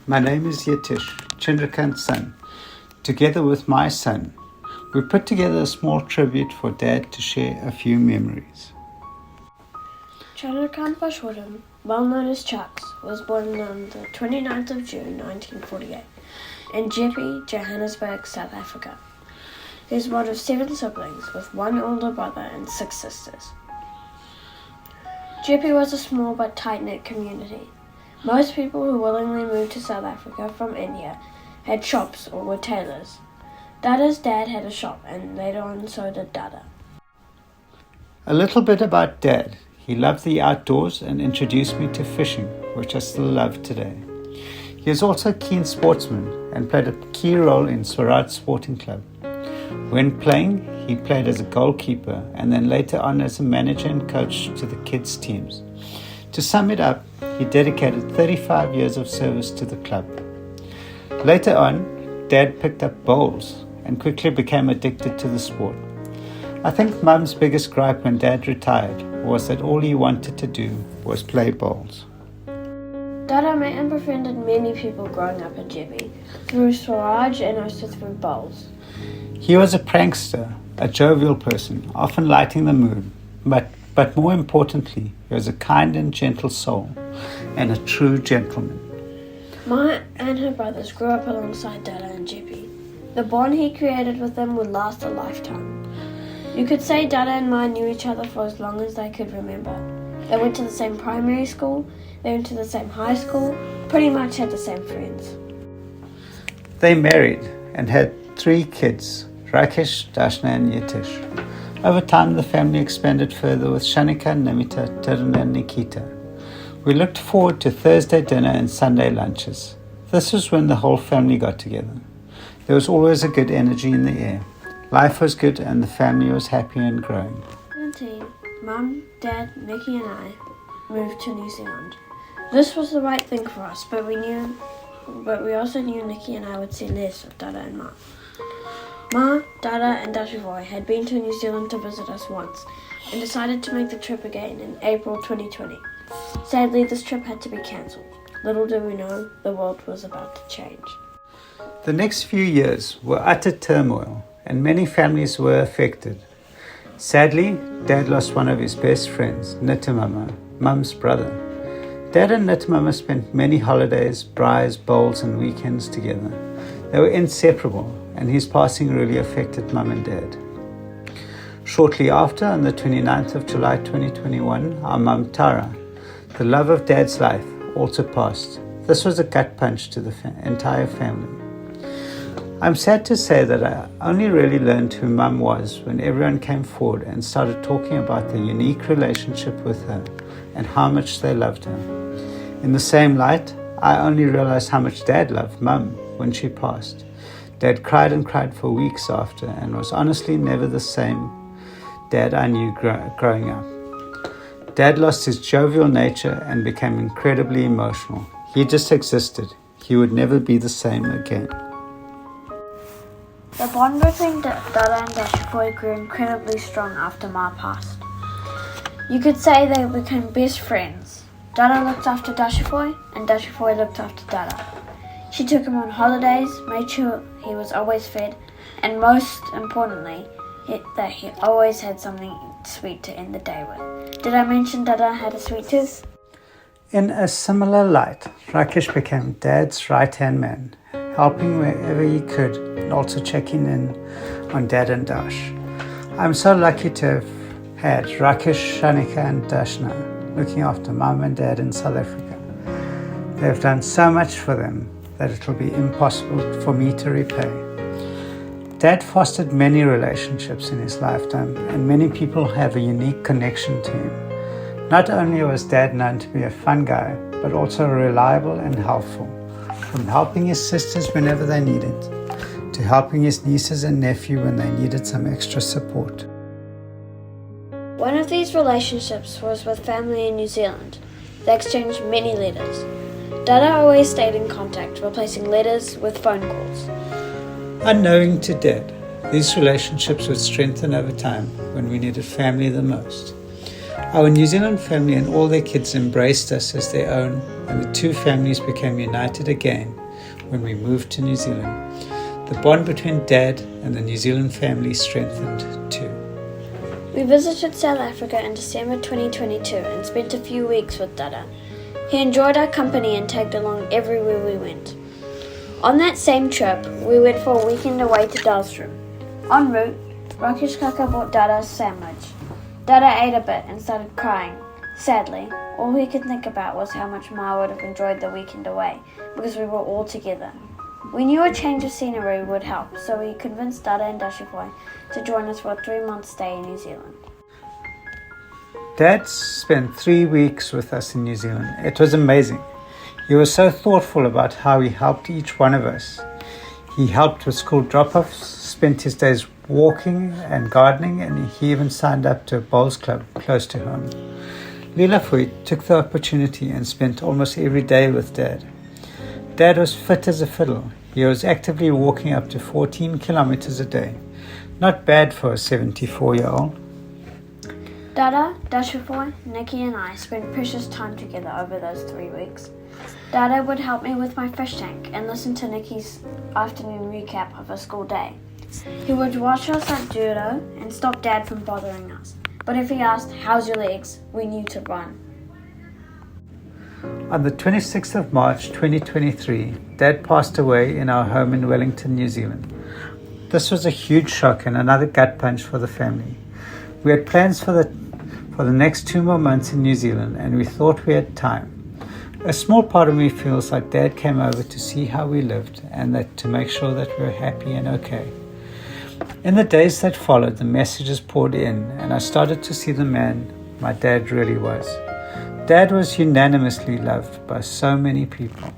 My name is Yetish, Chandrakant's son. Together with my son, we put together a small tribute for Dad to share a few memories. Chandrakant Parshotam, well known as Chucks, was born on the 29th of June 1948 in Jeppe, Johannesburg, South Africa. He is one of 7 siblings with 1 older brother and 6 sisters. Jeppe was a small but tight-knit community. Most people who willingly moved to South Africa from India had shops or were tailors. Dada's dad had a shop and later on so did Dada. A little bit about Dad. He loved the outdoors and introduced me to fishing, which I still love today. He is also a keen sportsman and played a key role in Swaraj Sporting Club. When playing, he played as a goalkeeper and then later on as a manager and coach to the kids' teams. To sum it up, he dedicated 35 years of service to the club. Later on, Dad picked up bowls and quickly became addicted to the sport. I think Mum's biggest gripe when Dad retired was that all he wanted to do was play bowls. Dada met and befriended many people growing up in Jeppe, through Swaraj and also through bowls. He was a prankster, a jovial person, often lighting the mood, but more importantly, he was a kind and gentle soul and a true gentleman. Ma and her brothers grew up alongside Dada and Jeppe. The bond he created with them would last a lifetime. You could say Dada and Ma knew each other for as long as they could remember. They went to the same primary school, they went to the same high school, pretty much had the same friends. They married and had 3 kids, Rakesh, Dashna and Yetish. Over time, the family expanded further with Shanika, Namita, Tarun and Nikita. We looked forward to Thursday dinner and Sunday lunches. This was when the whole family got together. There was always a good energy in the air. Life was good and the family was happy and growing. 17, Mum, Dad, Nikki and I moved to New Zealand. This was the right thing for us, but we also knew Nikki and I would see less of Dada and Ma. Ma, Dada and Dashivoy had been to New Zealand to visit us once and decided to make the trip again in April 2020. Sadly, this trip had to be cancelled. Little did we know, the world was about to change. The next few years were utter turmoil and many families were affected. Sadly, Dad lost one of his best friends, Nitamama, Mum's brother. Dad and Nitamama spent many holidays, braais, bowls and weekends together. They were inseparable and his passing really affected Mum and Dad. Shortly after, on the 29th of July 2021, our mum Tara, the love of Dad's life, also passed. This was a gut punch to the entire family. I'm sad to say that I only really learned who Mum was when everyone came forward and started talking about their unique relationship with her and how much they loved her. In the same light, I only realized how much Dad loved Mum when she passed. Dad cried and cried for weeks after and was honestly never the same Dad I knew growing up. Dad lost his jovial nature and became incredibly emotional. He just existed. He would never be the same again. The bond between Dada and Dashivoy grew incredibly strong after Ma passed. You could say they became best friends. Dada looked after Dashivoy and Dashivoy looked after Dada. She took him on holidays, made sure he was always fed, and most importantly, that he always had something sweet to end the day with. Did I mention Dada had a sweet tooth? In a similar light, Rakesh became Dad's right-hand man, helping wherever he could and also checking in on Dad and Dash. I'm so lucky to have had Rakesh, Shanika and Dashna looking after Mum and Dad in South Africa. They've done so much for them that it will be impossible for me to repay. Dad fostered many relationships in his lifetime and many people have a unique connection to him. Not only was Dad known to be a fun guy, but also reliable and helpful. From helping his sisters whenever they needed, to helping his nieces and nephew when they needed some extra support. One of these relationships was with family in New Zealand. They exchanged many letters. Dada always stayed in contact, replacing letters with phone calls. Unknowing to Dad, these relationships would strengthen over time when we needed family the most. Our New Zealand family and all their kids embraced us as their own, and the two families became united again when we moved to New Zealand. The bond between Dad and the New Zealand family strengthened too. We visited South Africa in December 2022 and spent a few weeks with Dada. He enjoyed our company and tagged along everywhere we went. On that same trip, we went for a weekend away to Dalsrum. En route, Rakesh Kaka bought Dada a sandwich. Dada ate a bit and started crying. Sadly, all he could think about was how much Ma would have enjoyed the weekend away because we were all together. We knew a change of scenery would help, so we convinced Dada and Dashiboy to join us for a 3-month stay in New Zealand. Dad spent 3 weeks with us in New Zealand. It was amazing. He was so thoughtful about how he helped each one of us. He helped with school drop-offs, spent his days walking and gardening, and he even signed up to a bowls club close to home. Lila Fui took the opportunity and spent almost every day with Dad. Dad was fit as a fiddle. He was actively walking up to 14 kilometers a day. Not bad for a 74-year-old. Dada, Dashiboy, Nikki and I spent precious time together over those 3 weeks. Dada would help me with my fish tank and listen to Nikki's afternoon recap of her school day. He would watch us at judo and stop Dad from bothering us. But if he asked, "How's your legs?" we knew to run. On the 26th of March 2023, Dad passed away in our home in Wellington, New Zealand. This was a huge shock and another gut punch for the family. We had plans for the next 2 more months in New Zealand, and we thought we had time. A small part of me feels like Dad came over to see how we lived and that to make sure that we were happy and okay. In the days that followed, the messages poured in, and I started to see the man my dad really was. Dad was unanimously loved by so many people.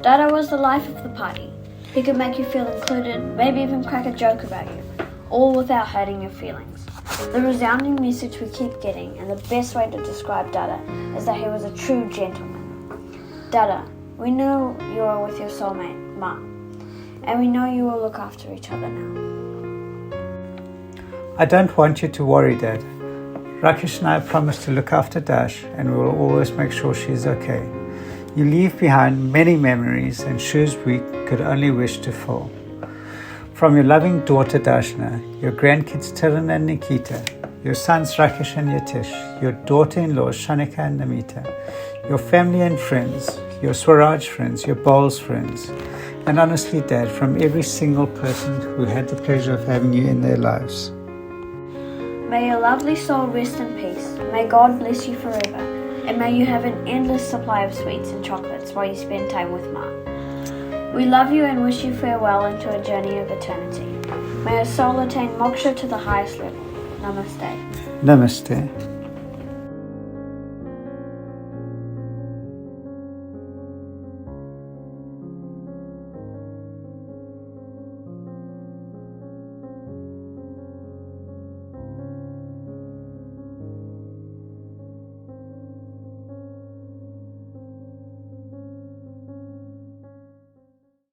Dada was the life of the party. He could make you feel included, maybe even crack a joke about you, all without hurting your feelings. The resounding message we keep getting, and the best way to describe Dada, is that he was a true gentleman. Dada, we know you are with your soulmate, Ma, and we know you will look after each other now. I don't want you to worry, Dad. Rakesh and I promise to look after Dash, and we will always make sure she's okay. You leave behind many memories and shoes we could only wish to fill. From your loving daughter Dashna, your grandkids Tiran and Nikita, your sons Rakesh and Yatish, your daughter-in-laws Shanika and Namita, your family and friends, your Swaraj friends, your Bowls friends, and honestly, Dad, from every single person who had the pleasure of having you in their lives. May your lovely soul rest in peace. May God bless you forever. And may you have an endless supply of sweets and chocolates while you spend time with Ma. We love you and wish you farewell into a journey of eternity. May your soul attain moksha to the highest level. Namaste. Namaste.